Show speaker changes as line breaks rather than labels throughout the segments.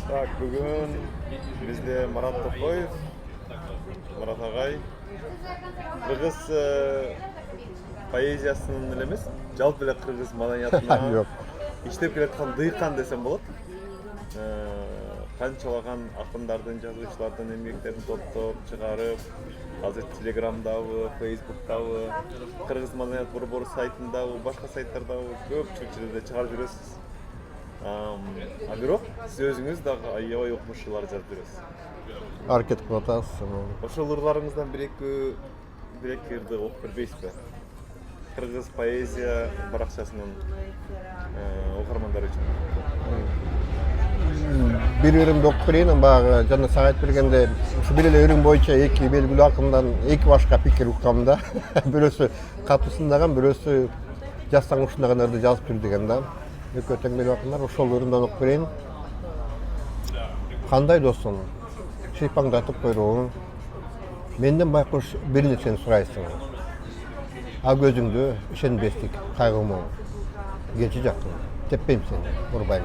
Так, бүгін бізде Марат Тоқоев, Марат ағай, қырғыз поэзиясының емес, жалпы эле қырғыз маданиятына иштеп келаткан дыйкан десем болот. Канчалаган акындардын, жазуучулардын эмгектерин топтоп чыгарып, азыр Телеграмдабы, Фейсбуктабы, Кыргыз маданият борбору сайтындабы, башка сайттардабы көпчүлүк жерде чыгарып жүрөсүз. Бирок сиз өзүңүз дагы аябай окумуштуулар жазып жүрөсүз.
Аракет кылып атасыз.
Ошол ырларыңыздан бир эки ырды окуп бербейсизби? Кыргыз поэзия баракчасынын окурмандары үчүн.
Бири-биримди окуп берейин, баягы жана сага айтып бергенде ушу бир эле өрүң боюнча эки белгилүү акындан эки башка пикир уккам да. Бирөөсү катысындаган, бирөөсү жазсаң ушундаган ырды жазып жүр деген да. Экөө теңдүү акындар, ошол өрүмдөн окуп берейин. Кандай досуң? Шыйпаңдатып койруң. Менден байкуш бир нерсени сурайсың. А көзүңдү ишенбестик, кайгымоо. Келчи жакын, теппейм сени, урбайм.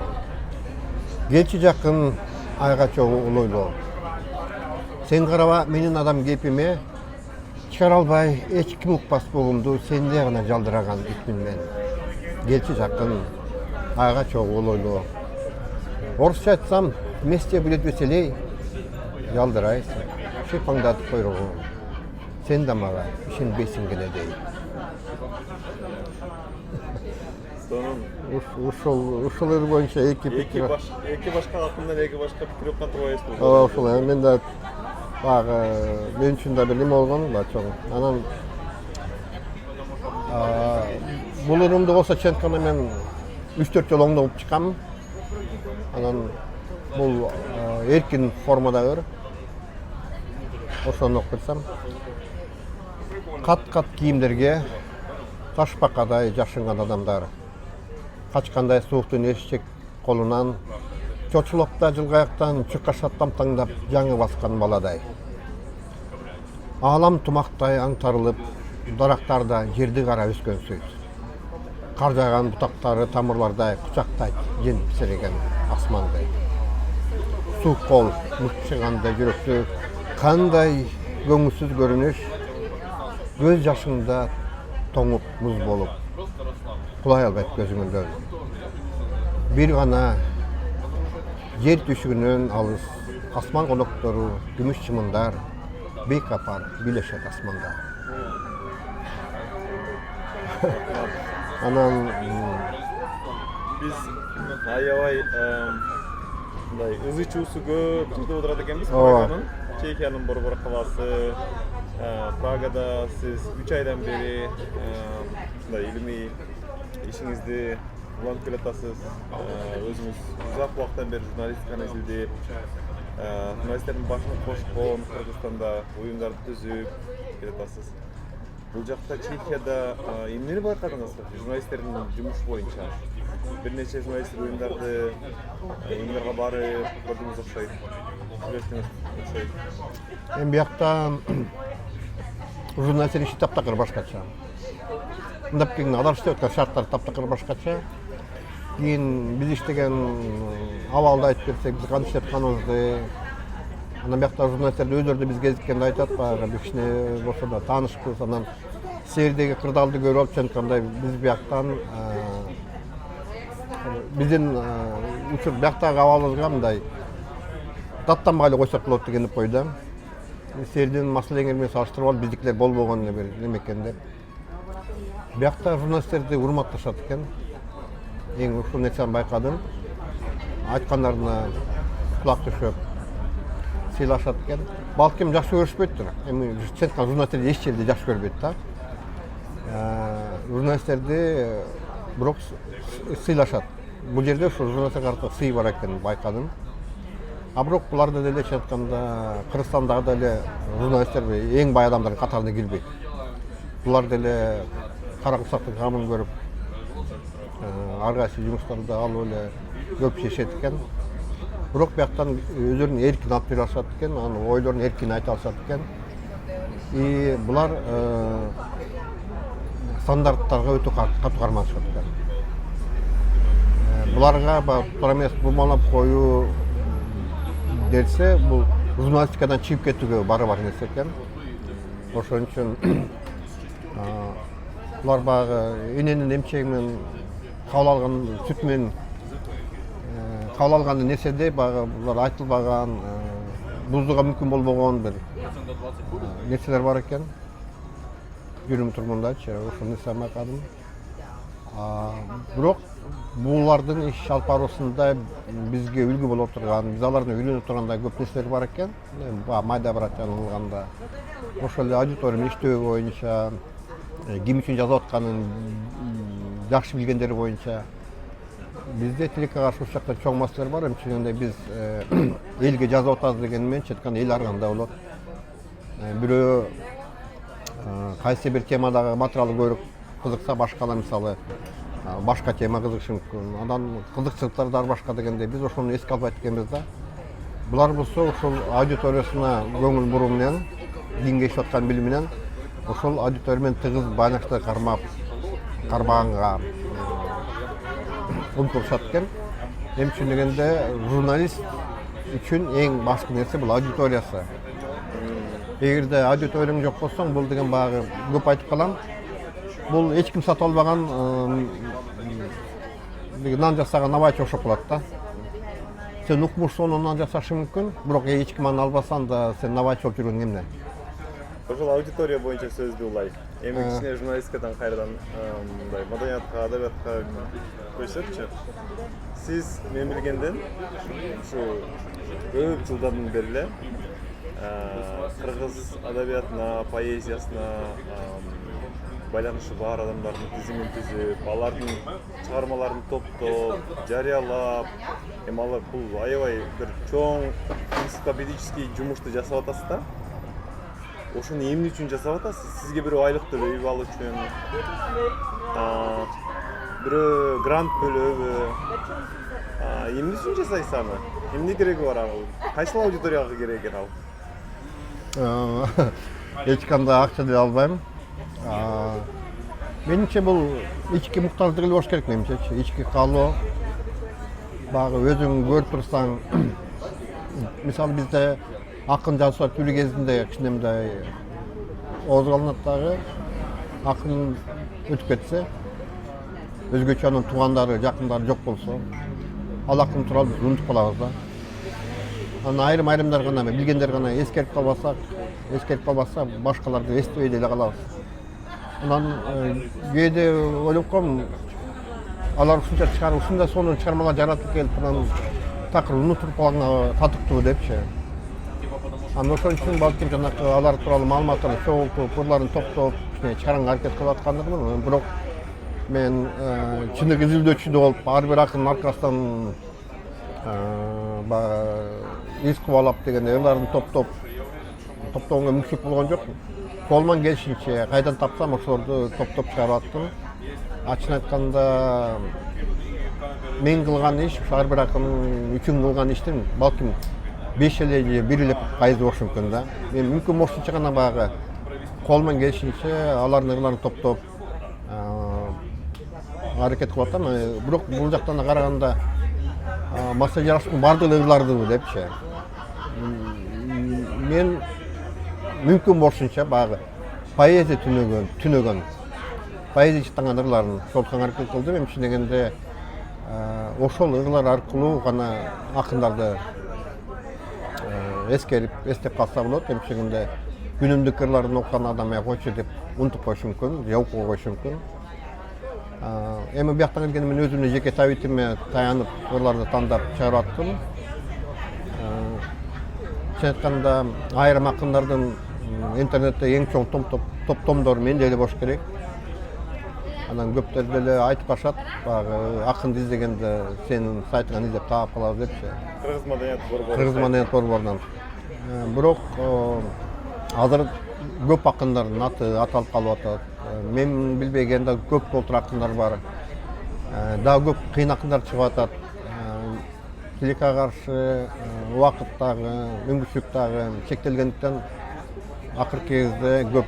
Келчи жакын, айга чогуу улойлоо. Сен караба менин адам кепиме, чыгара албай эч ким укпас бугумду сенде гана жалдыраган итмин мен. Келчи жакын, айга чогуу улойлоо. Орусча айтсам, вместе будет веселей, жалдырайсың, шыйпаңдатып койруң. Сен да мага ишенбейсиң генедей. Ушул ыр боюнча эки
башка акындан эки башка пикир уккан турбайсызбы?
Ооба, ушул. Мен да баягы мен үчүн да бир неме болгон да чоң. Анан бул ырымды болсо чентканда мен 3-4 жолу оңдоп чыккам. Анан бул эркин формадагы ыр. Ошону окуп берсем. Кат-кат кийимдерге ташбакадай жашынган адамдар. Качкандай сууктун эшчек колунан, чочулокта жылгаяктан чыккашат тамтаңдап жаңы баскан баладай. Алам тумактай аңтарылып, дарактарда жерди кара өскөн сөйт. Кар жааган бутактары тамырлардай кучактайт жентип писиреген асмандай. Суу кол мыкчыгандай жүрөктү кандай көңүлсүз көрүнүш, көз жашыңда тоңуп муз болуп, кулай албайт көзүңүндөн. Бир гана жер түшүгүнөн алыс, асман коноктору, күмүш чымындар, бейкапар бийлешет асманда. Анан
биз аябай мындай ызы чуусу көп жылда отурат экенбиз. Чехиянын борбор калаасы, Прагада сиз 3 айдан бери ушундай илимий ишиңизди улантып келатасыз. Өзүңүз узак убакыттан бери журналистиканы изилдеп, журналисттердин башын кошкон Кыргызстанда уюмдарды түзүп келатасыз. Бул жакта Чехияда эмнени байкадыңыз журналисттердин жумушу боюнча? Бир нече журналисттик уюмдарга барып көрдүңүз окшойт. Сүйлөштүңүз окшойт.
Эми биякта журналисттер иши таптакыр башкача. Мындап келгенде алар иштеп аткан шарттар таптакыр башкача. Кийин биз иштеген абалды айтып берсек, биз кантип иштеп атканыбызды, анан биякта журналисттер өздөрү да бизге кезиккенде айтат, баягы бир кичине болсо да таанышпыз. Анан сиздердеги кырдаалды көрүп алып ченткандай биз бияктан биздин учур бияктагы абалыбызга мындай даттанбай эле койсок болот деген койду. Сиздердин маселеңер менен салыштырып алып биздикилер болбогон эле бир неме экен деп. Биякта журналисттерди урматташат экен. Эң ушул нерсени байкадым. Айткандарына кулак түшүп сыйлашат экен. Балким жакшы көрүшпөйттүр. Эми ченткан журналисттерди эч жерде жакшы көрбөйт да. Журналисттерди бирок сыйлашат. Бул жерде ошо журналисттерге карата сый бар экенин байкадым. А бирок буларда деле чентканда Кыргызстандагы деле журналисттер эң бай адамдардын катарына кирбейт. Булар деле кара курсактын камын көрүп, ар кайсы жумуштарды алып эле көп чечет экен. Бирок бияктан өздөрүнүн эркин алып бере алышат экен, анын ойлорун эркин айта алышат экен. И булар стандарттарга өтө катуу карманышат экен. Буларга тура эмес бурмалап коюу, дерсе бул журналистикадан чыгып кетүүгө бара бар нерсе экен. Ошон үчүн булар баягы эненин эмчеги менен кабыл алган сүт менен кабыл алган нерседе баягы булар айтылбаган, бузууга мүмкүн болбогон бир нерселер бар экен. Жүрүм тургундачы ошол нерсе байкадым. Бирок булардын иш алып баруусунда бизге үлгү боло турган, биз алардан үйрөнүп тургандай көп нерселер бар экен. Майда бират алганда ошол эле аудитория иштөө боюнча, ким үчүн жазып атканын жакшы билгендери боюнча бизде тилекке каршы ушул жакта чоң маселелер бар. Эмчегенде биз элге жазып атабыз деген менен четкан эл арганда болот. Бирөө кайсы бир темадагы материалы көбүрөөк кызыкса, башкалар мисалы башка тема кызыгышы мүмкүн. Андан кызыкчылыктары ар башка дегенде биз ошону эске албайт экенбиз да. Булар болсо ошол аудиториясына көңүл буруу менен, кеңешип аткан билими менен ошол аудитория менен тыгыз байланышты кармаганга умтулушат экен. Эмче дегенде журналист үчүн эң башкы нерсе бул аудиториясы. Эгерде аудиторияң жок болсоң, бул деген баягы көп айтып калам. Бул эч ким сатып албаган нан жасаган набайчы окшоп калат да. Сен укмушсуң нан жасашың мүмкүн, бирок эч ким аны албасаң да сен набайчы болуп жүргөн эмне?
Ошол аудитория боюнча сөздү улай. Эми кичине журналистикадан кайрадан мындай маданиятка, адабиятка көчсөкчү. Сиз мен билгенден ушу көп жылдан бери эле кыргыз адабиятына, поэзиясына байланышы бар адамдардын тизимин түзүп, алардын чыгармаларын топтоп, жарыялап, алар бул аябай бир чоң энциклопедический жумушту жасап атасыз да. Ошону эмне үчүн жасап атасыз? Сизге бирөө айлык төлөйбү ал үчүн? Бирөө грант бөлөбү? Эмне үчүн жасайсыз аны? Эмне кереги бар ал? Кайсыл аудиторияга кереги ал?
Эч кандай акча деп албайм. Менимче бул ички муктаждык эле болуш керек менимчечи. Ички каалоо. Багы өзүң көрүп турсаң, мисалы бизде акын жазуу тили кезинде кичине мындай озгаланат дагы. Акын өтүп кетсе, өзгөчө анын туугандары, жакындары жок болсо, ал акын тууралуу биз унутуп калабыз да. Аны айрым-айрымдар гана, билгендер гана эскерип калбаса, башкаларды эстебей деле калабыз. Анан кээде ойлоп коем, алар ушунча чыгарып, ушундай сонун чыгармалар жаратып келип, анан такыр унутуп калганга татыктуу депчи. Анан ошон үчүн балким жанакы алар тууралуу маалыматтарды чогултуп, бурларын топтоп, кичине чыгарганга аракет кылып аткандыгмын. Бирок мен чыныгы изилдөөчү да болуп, ар бир акындын аркасынан из кубалап дегенде алардын топтогонго мүмкүнчүлүк болгон жокмун. Колуман келишинче кайдан тапсам ошолорду топтоп чыгарып аттым. Ачык айтканда мен кылган иш, ар бир акындын үчүн кылган иштин балким 5 эле же 1 эле пайызы болушу мүмкүн да. Мен мүмкүн болушунча гана баягы колуман келишинче алардын ырларын топтоп аракет кылып атам. Бирок бул жактан караганда Маса Жараштын бардыгы ырлардыбы депчи. Мен мүмкүн болушунча баягы поэзия түнөгөн поэзия чыттанган ырларын чогултканга аракет кылдым. Эмче дегенде ошол ырлар аркылуу гана акындарды эстеп калса болот. Эмче дегенде күнүмдүк ырларын окуган адам койчу деп унутуп коюшу мүмкүн, же окуп койушу мүмкүн. Эми бияктан келгенде мен өзүмдүн жеке табитиме таянып ырларды тандап чыгарып аттым. Чын айтканда айрым акындардын интернетте эң чоң топтомдору менде эле болуш керек. Анан көптөр деле айтып калышат, баягы акынды издегенде сенин сайтыңан издеп таап калабыз депчи. Кыргыз маданият борборунан. Бирок азыр көп акындардын аты аталып калып атат. Мен билбеген да көп болтур акындар бар. Дагы көп кыйын акындар чыгып атат. Тилекке каршы убакыт дагы, мүмкүнчүлүк дагы чектелгендиктен акыркы кезде көп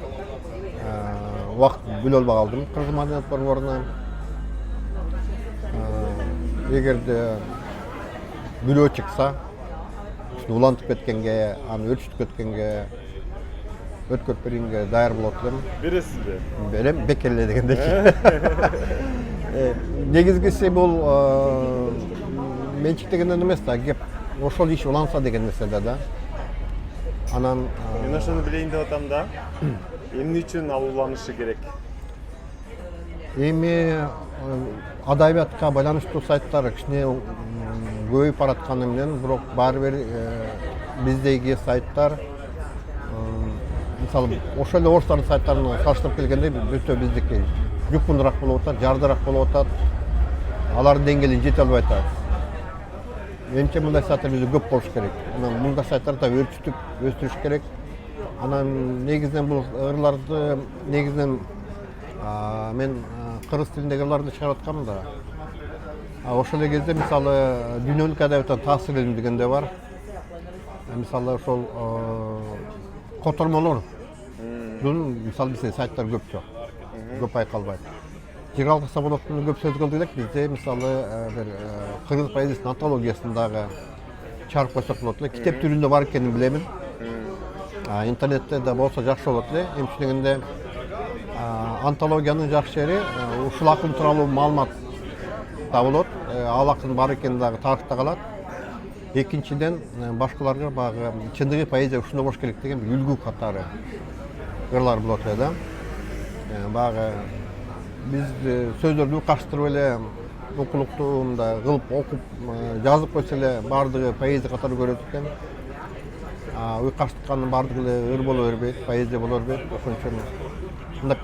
убакыт бөлө албай калдым Кыргыз маданият борборуна. Эгерде бирөө чыкса, улантып кеткенге, аны өрчүтүп кеткенге, өткөрүп бергенге даяр болот элем.
Бересизби?
Берем, бекерле дегендей. Негизгиси бул менчиктегенден эмес да, кеп ошол иш уланса деген нерседе да. Анан
Мен ошону билейин деп атам да. Эмне үчүн ал уланышы керек?
эми адабиятка байланыштуу сайттар кичине көбөйүп баратканы менен, бирок баары бир биздеги сайттар мисалы ошол эле орустардын сайттарына салыштырып келгенде өтө биздики жукпундураак болуп атат, жардыраак болуп атат. Алардын деңгээлине жете албай атат. Менимче мындай сайттар бизде көп болуш керек. Анан мындай сайттарды өрчүтүп өстүрүш керек. Анан негизинен бул ырларды негизинен мен кыргыз тилиндеги ырларды чыгарып аткам да. Ошол эле кезде мисалы дүйнөлүк адабияттан таасир илим дегенде бар. Мисалы ошол котормолордун мисалы бизде сайттар көп жок. Көп айкалбайт. Жиргалык Саболовдун көп сөз кылдык элек бизде мисалы бир кыргыз поэзиясынын антологиясындагы чыгарып койсок болот эле. Китеп түрүндө бар экенин билемин. Интернетте да болсо жакшы болот эле. Эмче дегенде антологиянын жакшы жери ушул акын тууралуу маалымат табылат. Ал акын бар экени дагы тарыхта калат. Экинчиден башкаларга баягы чындыгы поэзия ушундай болуш керек деген бир үлгү катары ырлар болот эле да. Баягы биз сөздөрдү каштырып эле окулуктуу мындай кылып окуп жазып койсо эле баардыгы поэзия катары көрөт экен. Уйкаштыккандын баардыгы эле ыр боло бербейт, поэзия боло бербейт. Ошон үчүн мындай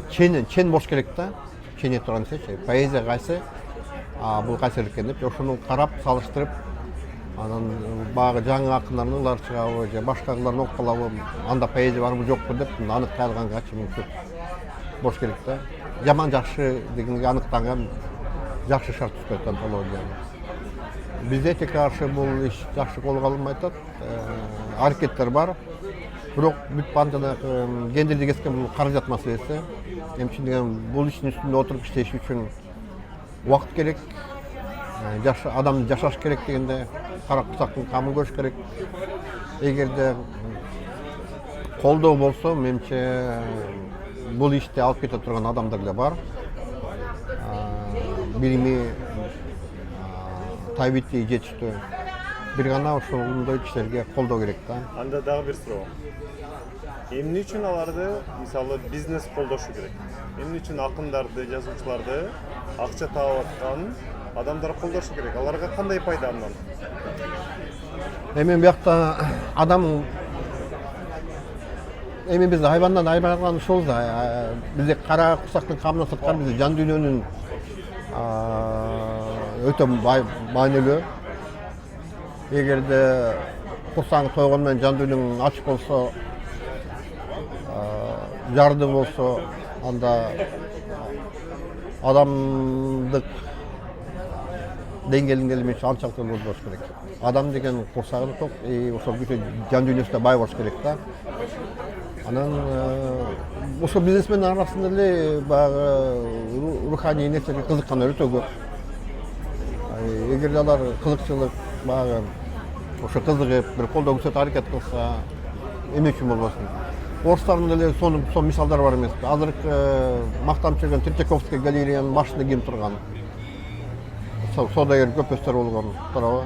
келгенде чен болуш керек да. Чене турган нерсечи. Поэзия кайсы, бул кайсы экен деп ошону карап салыштырып, анан баягы жаңы акындардын ырлары чыгабы же башкалардын окуп калабы, анда поэзия барбы жокпу деп аныктай алганга мүмкүн болуш керек да. Жаман жакшы дегенге аныктанган жакшы шарт түзөт антология. Бизде тек каршы бул иш жакшы колго алынбай атат. Аракеттер бар. Бирок бүт жанагы гендерди кескен бул каражат маселеси. Эмче деген бул иштин үстүндө отуруп иштеш үчүн убакыт керек. Жаш адамды жашаш керек дегенде кара курсактын камын көрүш керек. Эгерде колдоо болсо, менимче бул ишти алып кете турган адамдар эле бар. Билими табити жетиштүү. Бир гана ошондой кишилерге колдоо керек да.
Анда дагы бир суроо. Эмне үчүн аларды мисалы бизнес колдошу керек? Эмне үчүн акындарды, жазуучуларды акча таап аткан адамдар колдошу керек? Аларга кандай пайда андан?
Эми биякта адам эми биз айбандан айбалган ушул да. Бизде кара курсактын камынан сырткары бизде жан дүйнөнүн өтө маанилүү. Эгерде курсаң тойгон менен жан дүйнөң ач болсо, жарды болсо, анда адамдык деңгээлинде эле менче анчалык болуш керек. Адам деген курсагы ток, ошол бүт жан дүйнөсүнө бай болуш керек да. Анан ошо бизнесмендер арасында эле баягы руханий нерсеге кызыккандар өтө көп. Эгерде алар кызыкчылык баягы ошо кызыгып, бир колдоо көрсөтүп аракет кылса, эмне үчүн болбосун? Орустардын эле сонун мисалдар бар эмеспи? Азыркы мактанып жүргөн Третьяковский галереянын башында ким турган? Содагер көпөстөр болгон, туурабы?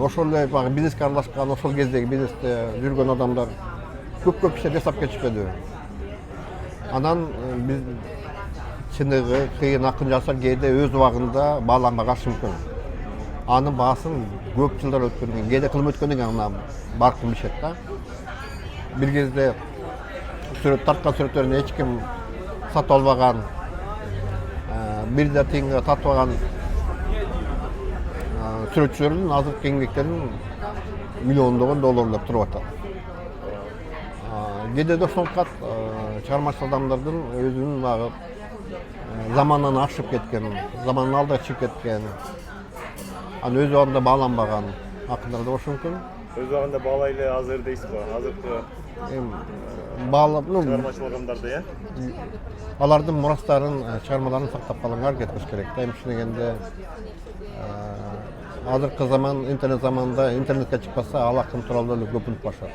Ошол эле баягы бизнеске аралашкан, ошол кездеги бизнесте жүргөн адамдар көп ишler жасап кетишпедиби? Анан биз чыныгы кыйын акын жазса кээде өз убагында бааланбагашы мүмкүн. Анын баасын көп жылдар өткөндөн кийин, кээде кылым өткөндөн кийин аны баркын билишет да. Бир кезде тарткан сүрөттөрүн эч ким сатып албаган, бир да тыйынга татпаган сүрөтчүлөрдүн азыркы эмгектерин миллиондогон долларлап туруп атат. Кээде да ошонгукат чыгармачыл адамдардын өзүнүн багы замандан ашып кеткен, заманын алдыга чыгып кеткен, аны өз убагында бааланбаган акындар да болушу мүмкүн.
Өз убагында баалайлы азыр дейсизби? Азыркы
баалап,
чыгармачылык адамдарды, э?
алардын мурастарын, чыгармаларын сактап калганга аракет кылыш керек да. Эмне дегенде азыркы заман, интернет заманында интернетке чыкпаса, ал акын тууралуу эле көп унутуп башташат.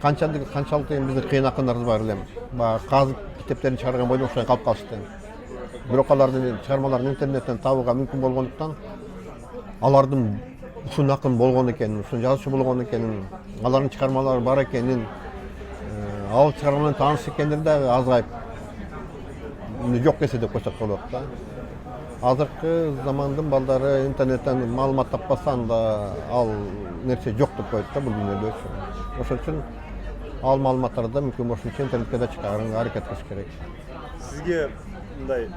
Канчалык биздин кыйын акындарыбыз бар эле. Баягы казып китептерин чыгарган бойдон ошондой калып калышты. Бирок алардын чыгармаларын интернеттен табууга мүмкүн болгондуктан алардын ушун акын болгон экенин, ушун жазуучу болгон экенин, алардын чыгармалары бар экенин, ал чыгарма менен тааныш экендер да азгайып жок нерсе деп койсок болот да. Азыркы замандын балдары интернеттен маалымат таппаса анда ал нерсе жок деп коет да бул дүйнөдө. Ошон үчүн ал маалыматтарды мүмкүн болушунча интернетке да чыгарганга аракет кылыш керек.
Сизге мындай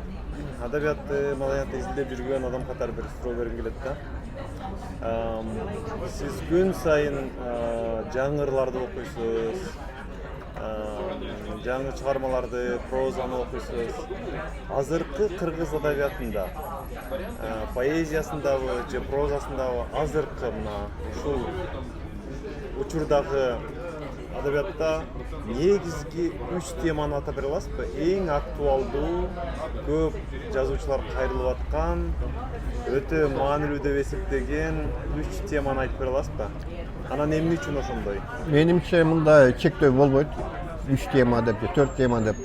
адабиятты, маданиятты изилдеп жүргөн адам катары бир суроо бергим келет да. Сиз күн сайын жаңы ырларды окуйсуз, жаңы чыгармаларды, прозаны окуйсуз. Азыркы кыргыз адабиятында, поэзиясындагы же прозасындагы азыркы мына ушул учурдагы адабиятта негизги 3 теманы атап бере аласызбы? Эң актуалдуу, көп жазуучулар кайрылып аткан, өтө маанилүү деп эсептеген 3 теманы айтып бере аласызбы? Анан эмне үчүн ошондой?
Менимче мындай чектөө болбойт. 3 тема деп, 4 тема деп.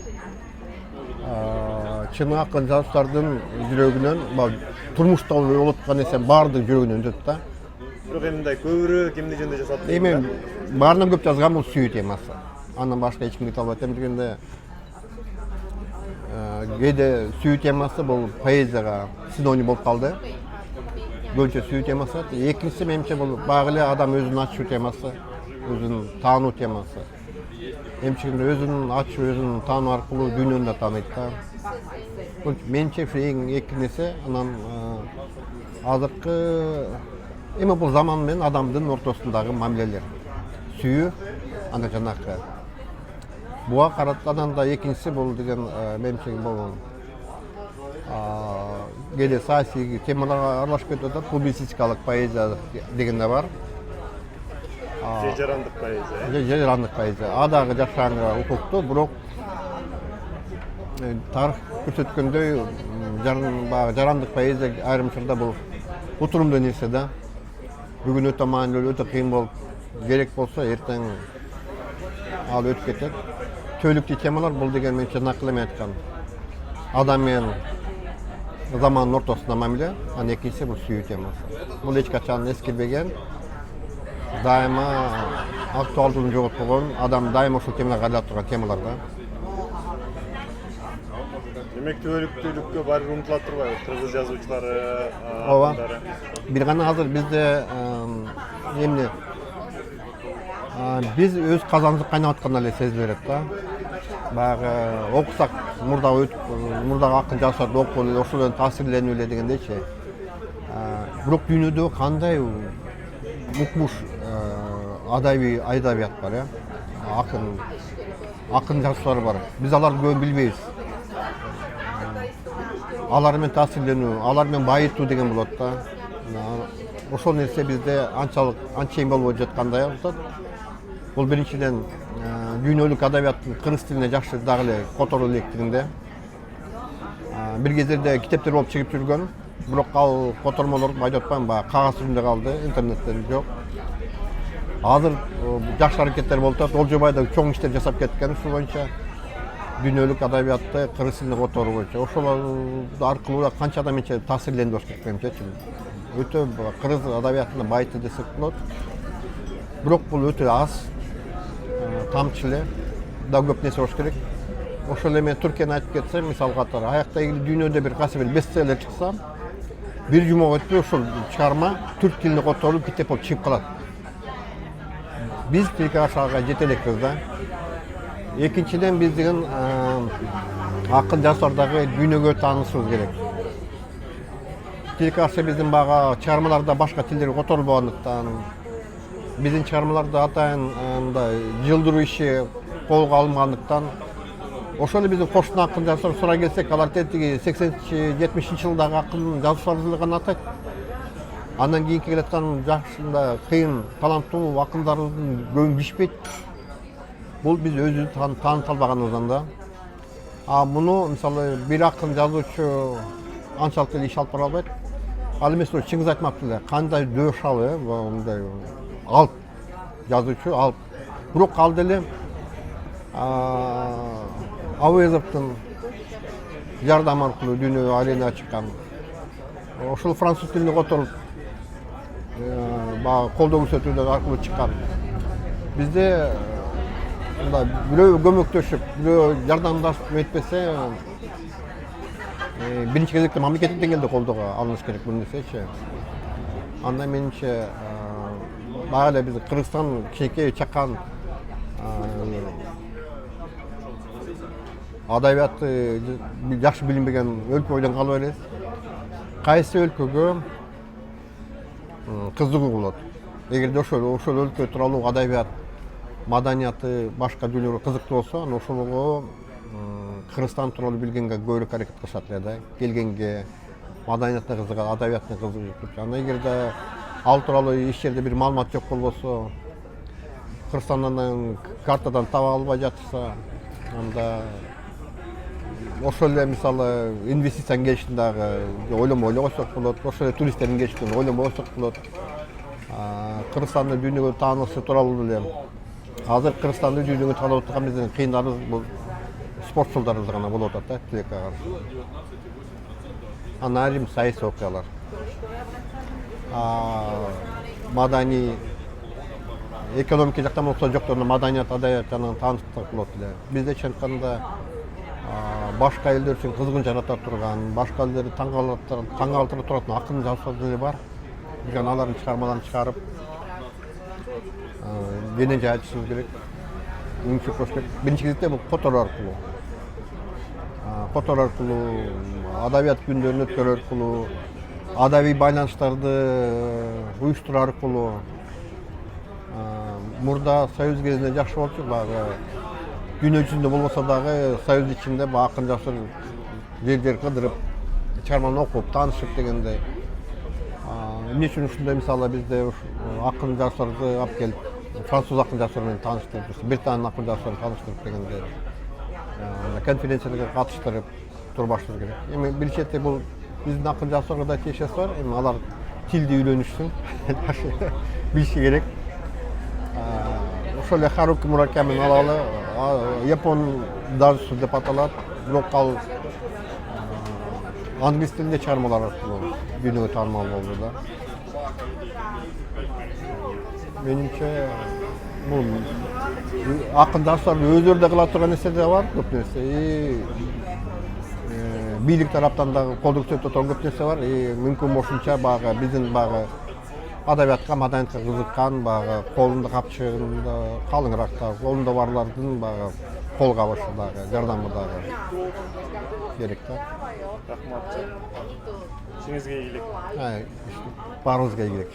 Чын акын жазуучулардын жүрөгүнөн, турмушта болуп аткан нерсе баардык жүрөгүнөн өтөт да.
Бирок мындай көбүрөөк эмне жөнүндө жасап
Эми баарынан көп жазган бул сүйүү темасы. Андан башка эч ким айта албайт. Эми дегенде кээде сүйүү темасы бул поэзияга синоним болуп калды. Көбүнчө сүйүү темасы. Экинчиси менимче бул баягы эле адам өзүн ачуу темасы, өзүн таануу темасы. Эмчегинде өзүн ачуу, өзүн таануу аркылуу дүйнөнү да тааныйт да. Менимче эң эки нерсе. Анан азыркы эми бул заман менен адамдын ортосундагы мамилелер. Сүйүү, анда жанакы. Буга караткандан да экинчиси бул деген менимче бул кээде саясий темаларга аралашып кетип атат, публицистикалык поэзия деген да бар.
же жарандык поэзия.
Же жарандык поэзия. А дагы жакшыраңы укуктуу, бирок тарых көрсөткөндөй жарандык поэзия айрым учурда бул утурумдуу нерсе да. Бүгүн өтө маанилүү, өтө кыйын болуп керек болсо, эртең ал өтүп кетет. Төлүктүү темалар бул деген менче накыл айткан. Адам менен замандын ортосунда мамиле, анан экинчиси бул сүйүү темасы. Бул эч качан эскирбеген, дайыма актуалдуулугун жоготпогон, адам дайыма ушул темага кайрылып турган темалар да.
Демек төлүктүүлүккө баары умтула турбайбы кыргыз жазуучулары,
Ооба.
акындары?
Бир гана азыр бизде эмне биз өз казаныбызды кайнап аткандан эле сезилип берет да. Баягы окусак, мурдагы акын жазуучуларды окуп эле ошол менен таасирленип эле дегендейчи. Бирок дүйнөдө кандай укмуш адабият бар, акын жазуучулар бар. Биз аларды көп билбейбиз. Алар менен таасирленүү, алар менен байытуу деген болот да. Ошол нерсе бизде анчейин болбой жаткандай атат. Бул биринчиден дүйнөлүк адабияттын кыргыз тилине жакшы дагы эле которулуу электигинде. Бир кездерде китептер болуп чыгып жүргөн, бирок ал котормолор айтып атпаймынбы, баягы кагаз түрүндө калды, интернеттен жок. Азыр жакшы аракеттер болуп атат. Олжобай да чоң иштер жасап кеткен ушул боюнча. Дүйнөлүк адабиятты кыргыз тилине которуу боюнча. Ошол аркылуу да канча адам менче таасирленди баштап менимчечи. Өтө кыргыз адабиятына байытты десек болот. Бирок бул өтө аз, тамчы эле, да көп нерсе болуш керек. Ошол эле мен Түркияны айтып кетсем, мисал катары, аякта дүйнөдө бир кайсы бир бестселлер чыкса, бир жума өтпөй ошол чыгарма түрк тилине которулуп китеп болуп чыгып калат. Биз тилке ашаага жете элекпиз да. Экинчиден биз деген акын жазуучулардагы дүйнөгө таанышыбыз керек. Тилке аша биздин бага чыгармаларда башка тилдер которулбагандыктан, биздин чыгармаларда атайын мындай жылдыруу иши колго алынгандыктан, ошол эле биздин кошуна акын жазуучулар сурай келсек, алар тетиги 80-70 жылдагы акын жазуучуларды гана атайт. Андан кийинки келаткан жакшында кыйын таланттуу акындардын көңүл бишпейт. Бул биз өзүбүздү тааныта албаганыбыздан да. Муну мисалы бир акын жазуучу анчалык эле иш алып бара албайт. Ал эмес Чыңгыз айтмакчы эле, кандай дөшалы, мындай алып жазуучу, алып. Бирок ал деле Ауезовдун жардамы аркылуу дүйнөгө аренаға чыккан. Ошол француз тилине которуп баягы колдоо көрсөтүүдө аркылуу чыккан. Бизде мындай бирөө көмөктөшүп, бирөө жардамдашып этпесе, биринчи кезекте мамлекеттик деңгээлде колдоого алыныш керек бул нерсечи. Анда менимче баягы эле биз Кыргызстан кичинекей чакан адабияты жакшы билинбеген өлкө бойдон калып элес. Кайсы өлкөгө кызыгуу болот. Эгерде ошол өлкө тууралуу адабият, маданияты башка дүйнөгө кызыктуу болсо, аны ошолго Кыргызстан тууралуу билгенге көбүрөөк аракет кылышат эле да. Келгенге маданиятына кызыгат, адабиятына кызыгат. Аны эгерде ал тууралуу эч жерде бир маалымат жок болбосо, Кыргызстандан картадан таба албай жатышса, анда ошол эле мисалы инвестицияны келишин дагы ойлонбой эле койсок болот. Ошол эле туристтердин келишин ойлонбой койсок болот. Кыргызстандын дүйнөгө таанышы тууралуу эле азыр Кыргызстанды дүйнөгө таанып аткан биздин кыйындарыбыз бул спортчулдарыбыз гана болуп атат да, тилекке каршы. Андан айрым саясий окуялар. Маданий, экономика жактан болсо жокторуна маданият, адабият жагынан тааныштык болот эле. Бизде чыныкканда башка элдер үчүн кызыгын жарата турган, башка элдерди таң калтыра турган акын жазуулар деле бар. Биз алардын чыгармаларын чыгарып, кенен жайылтышыбыз керек. Мүмкүнчүлүк болуш керек. Биринчи кезекте бул Котор аркылуу, адабият күндөрүн өткөрүү аркылуу, адабий байланыштарды уюштуруу аркылуу. Мурда Союз кезинде жакшы болчу, баягы дүйнө жүзүндө болбосо дагы Союз ичинде баягы акын жазуулар жер кыдырып, чыгарманы окуп, таанышып дегендей. Эмне үчүн ушундай мисалы бизде акын жазууларды алып келип, француз акын жазуулары менен тааныштырып, Британияның акын жазууларын тааныштырып дегендей конференцияларга катыштырып турбашыбыз керек. Эми бир четте бул биздин акын жазууларга да тиешеси бар. Эми алар тилди үйрөнүшсүн, билиши керек. Ошол эле Харуки Мураками'ни алалы, япон жазуучусу деп аталат, бирок ал англис тилинде чыгармалар аркылуу дүйнөгө таанымал болду да. Менимче бул акын жазуулар өздөрү да кыла турган нерсе да бар, көп нерсе. Бийлик тараптан дагы колдоо көрсөтө турган көп нерсе бар. Мүмкүн болушунча баягы биздин баягы адабиятка, маданиятка кызыккан, баягы колунда капчыгында калыңыраак, колунда барлардын баягы кол кабышы дагы, жардамы дагы керек да.
Рахмат. İşinizге ийгилик.
Баарыбызга ийгилик.